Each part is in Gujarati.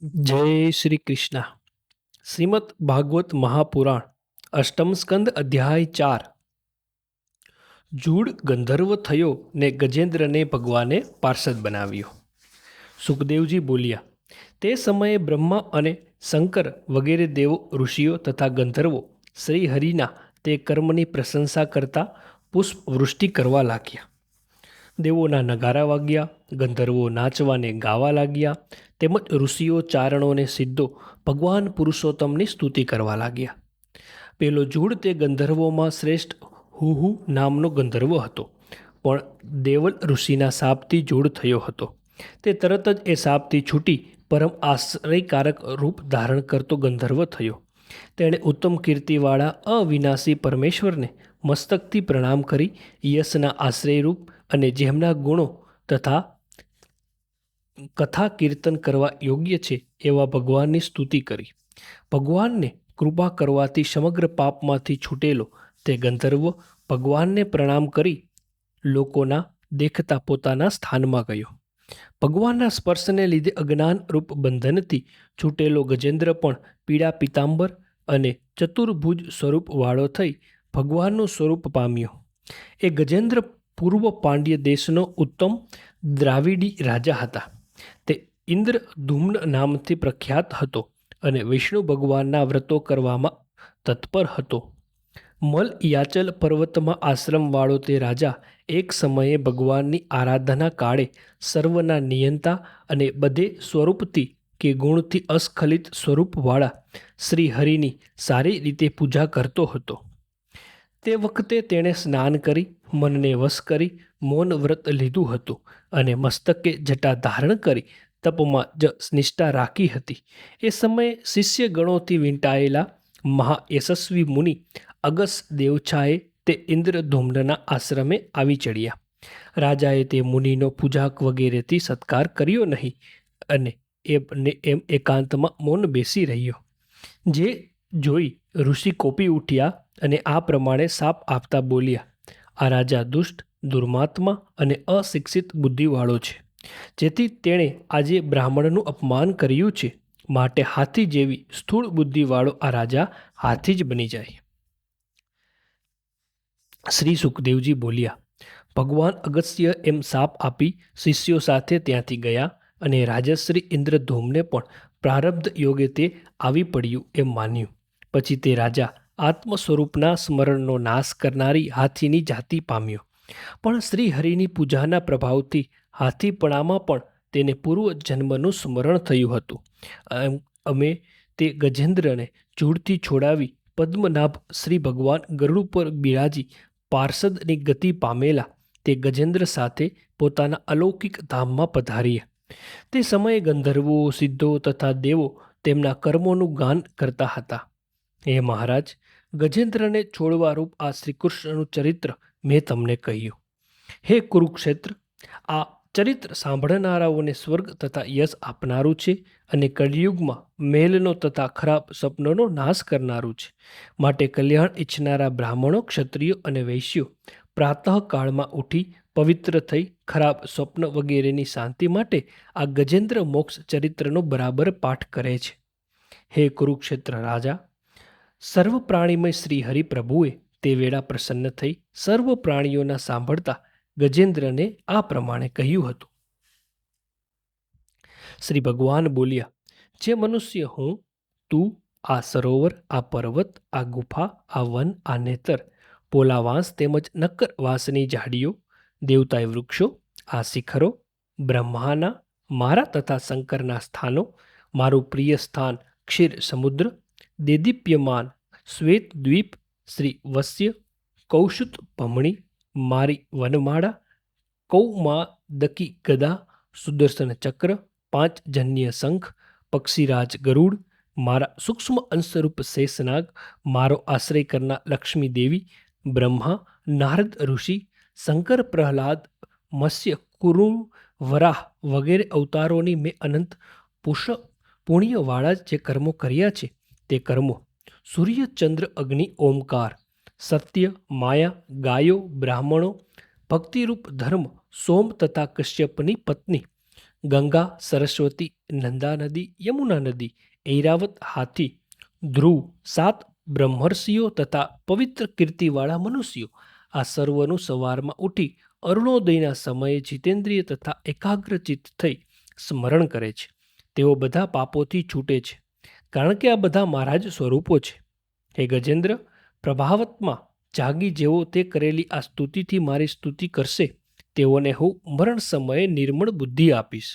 जय श्री कृष्ण। श्रीमद् भागवत महापुराण अष्टम स्कंद अध्याय 4। જૂડ ગંધર્વ થયો ને ગજેન્દ્રને ભગવાને પાર્ષદ બનાવ્યો। સુખદેવજી બોલ્યા, તે સમયે બ્રહ્મા અને શંકર વગેરે દેવો, ઋષિઓ તથા ગંધર્વો શ્રી હરિના તે કર્મની પ્રશંસા કરતા પુષ્પવૃષ્ટિ કરવા લાગ્યા। દેવોના નગારા વાગ્યા, ગંધર્વો નાચવાને ગાવા લાગ્યા, તેમજ ઋષિઓ, ચારણોને સિદ્ધો ભગવાન પુરુષોત્તમની સ્તુતિ કરવા લાગ્યા। પેલો જૂડ તે ગંધર્વોમાં શ્રેષ્ઠ હુહુ નામનો ગંધર્વ હતો, પણ દેવલ ઋષિના શાપથી જૂડ થયો હતો। તે તરત જ એ શાપથી છૂટી પરમ આશ્રયકારક રૂપ ધારણ કરતો ગંધર્વ થયો। તેણે ઉત્તમ કીર્તિવાળા અવિનાશી પરમેશ્વરને મસ્તકથી પ્રણામ કરી યશના આશ્રયરૂપ અને જેમના ગુણો તથા કથા કીર્તન કરવા યોગ્ય છે એવા ભગવાનની સ્તુતિ કરી। ભગવાનને કૃપા કરવાથી સમગ્ર પાપમાંથી છૂટેલો તે ગંધર્વ ભગવાનને પ્રણામ કરી લોકોના દેખતા પોતાના સ્થાનમાં ગયો। ભગવાનના સ્પર્શને લીધે અજ્ઞાન રૂપ બંધનથી છૂટેલો ગજેન્દ્ર પણ પીળા પીતાંબર અને ચતુર્ભુજ સ્વરૂપ વાળો થઈ ભગવાનનું સ્વરૂપ પામ્યો। એ ગજેન્દ્ર પૂર્વ પાંડ્ય દેશનો ઉત્તમ દ્રાવિડી રાજા હતા। તે ઇન્દ્ર ધૂમ્ન નામથી પ્રખ્યાત હતો અને વિષ્ણુ ભગવાનના વ્રતો કરવામાં તત્પર હતો। મલ યાચલ પર્વતમાં આશ્રમવાળો તે રાજા એક સમયે ભગવાનની આરાધના કાળે સર્વના નિયંતા અને બધે સ્વરૂપથી કે ગુણથી અસ્ખલિત સ્વરૂપવાળા શ્રી હરિની સારી રીતે પૂજા કરતો હતો। તે વખતે તેણે સ્નાન કરી મનને વશ કરી મૌન વ્રત લીધું હતું અને મસ્તકે જટા ધારણ કરી તપમાં જ નિષ્ઠા રાખી હતી। એ સમયે શિષ્ય ગણોથી વીંટાયેલા મહાયશસ્વી મુનિ અગસ દેવછાએ તે ઇન્દ્રધૂમ્નના આશ્રમે આવી ચડ્યા। રાજાએ તે મુનિનો પૂજા વગેરેથી સત્કાર કર્યો નહીં અને એમ એકાંતમાં મૌન બેસી રહ્યો। જે જોઈ ઋષિ કોપી ઉઠ્યા અને આ પ્રમાણે શાપ આપતા બોલ્યા, આ રાજા દુષ્ટ, દુર્માત્મા અને અશિક્ષિત બુદ્ધિવાળો છે, જેથી તેણે આજે બ્રાહ્મણનું અપમાન કર્યું છે, માટે હાથી જેવી સ્થૂળ બુદ્ધિવાળો આ રાજા હાથી જ બની જાય। શ્રી સુખદેવજી બોલ્યા, ભગવાન અગસ્ત્ય એમ શાપ આપી શિષ્યો સાથે ત્યાંથી ગયા અને રાજશ્રી ઇન્દ્રધૂમને પણ પ્રારબ્ધ યોગે તે આવી પડ્યું એમ માન્યું। પછી તે રાજા આત્મ સ્વરૂપના સ્મરણનો નાશ કરનારી હાથીની જાતિ પામ્યો, પણ શ્રી હરિની પૂજાના પ્રભાવથી હાથીપણામાં પણ તેને પૂર્વ જન્મનું સ્મરણ થયું હતું। અમે તે ગજેન્દ્રને ચૂડથી છોડાવી પદ્મનાભ શ્રી ભગવાન ગરુડ પર બિરાજી પાર્ષદની ગતિ પામેલા તે ગજેન્દ્ર સાથે પોતાના અલૌકિક ધામમાં પધાર્યા। તે સમયે ગંધર્વો, સિદ્ધો તથા દેવો તેમના કર્મોનું ગાન કરતા હતા। હે મહારાજ, ગજેન્દ્રને છોડવારૂપ આ શ્રીકૃષ્ણનું ચરિત્ર મેં તમને કહ્યું। હે કુરુક્ષેત્ર, આ ચરિત્ર સાંભળનારાઓને સ્વર્ગ તથા યશ આપનારું છે અને કળિયુગમાં મેલનો તથા ખરાબ સ્વપ્નનો નાશ કરનારું છે। માટે કલ્યાણ ઈચ્છનારા બ્રાહ્મણો, ક્ષત્રિયો અને વૈશ્યો પ્રાતઃકાળમાં ઉઠી પવિત્ર થઈ ખરાબ સ્વપ્ન વગેરેની શાંતિ માટે આ ગજેન્દ્ર મોક્ષ ચરિત્રનો બરાબર પાઠ કરે છે। હે કુરુક્ષેત્ર રાજા, સર્વ પ્રાણીમય શ્રી હરિપ્રભુએ તે વેળા પ્રસન્ન થઈ સર્વ પ્રાણીઓના સાંભળતા ગજેન્દ્રને આ પ્રમાણે કહ્યું હતું। શ્રી ભગવાન બોલ્યા, જે મનુષ્ય હું, તું, આ સરોવર, આ પર્વત, આ ગુફા, આ વન, આ નેતર, પોલાવાંસ તેમજ નક્કર વાંસની ઝાડીઓ, દેવતાય વૃક્ષો, આ શિખરો, બ્રહ્માના, મારા તથા શંકરના સ્થાનો, મારું પ્રિય સ્થાન ક્ષીર સમુદ્ર, દેદીપ્યમાન શ્વેત દ્વીપ, શ્રી વસ્ય, કૌશુત પમણી, મારી વનમાળા, કૌમાદકી ગદા, સુદર્શન ચક્ર, પાંચ જન્ય શંખ, પક્ષીરાજ ગરુડ, મારા સૂક્ષ્મ અંશરૂપ શેષનાગ, મારો આશ્રય કરનાર લક્ષ્મી દેવી, બ્રહ્મા, નારદ ઋષિ, શંકર, પ્રહલાદ, મત્સ્ય, કુરુમ, વરાહ વગેરે અવતારોની મેં અનંત પુણ્યવાળા જે કર્મો કર્યા છે તે કર્મો, સૂર્ય, ચંદ્ર, અગ્નિ, ઓમકાર, સત્ય, માયા, ગાયો, બ્રાહ્મણો, ભક્તિરૂપ ધર્મ, સોમ તથા કશ્યપની પત્ની, ગંગા, સરસ્વતી, નંદા નદી, યમુના નદી, ઐરાવત, હાથી, ધ્રુવ, 7 બ્રહ્મર્ષિઓ તથા પવિત્ર કીર્તિવાળા મનુષ્યો આ સર્વનું સવારમાં ઉઠી અરુણોદયના સમયે જીતેન્દ્રિય તથા એકાગ્રચિત્ત થઈ સ્મરણ કરે છે. તેઓ બધા પાપોથી છૂટે છે, કારણ કે આ બધા મારા જ સ્વરૂપો છે. હે ગજેન્દ્ર, પ્રભાવતમાં જાગી જેવો તે કરેલી આ સ્તુતિથી મારી સ્તુતિ કરશે, તેઓને હું મરણ સમયે નિર્મળ બુદ્ધિ આપીશ.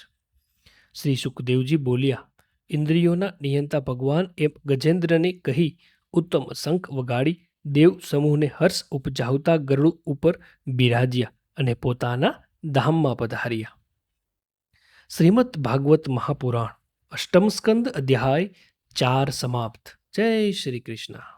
શ્રી સુખદેવજી બોલ્યા, ઇન્દ્રિયોના નિયંતા ભગવાન એમ ગજેન્દ્રને કહી ઉત્તમ શંખ વગાડી દેવ સમૂહને હર્ષ ઉપજાવતા ગરુડ ઉપર બિરાજ્યા અને પોતાના ધામમાં પધાર્યા. શ્રીમદ ભાગવત મહાપુરાણ અષ્ટમ સ્કંદ અધ્યાય 4 સમાપ્ત. જય શ્રી કૃષ્ણ.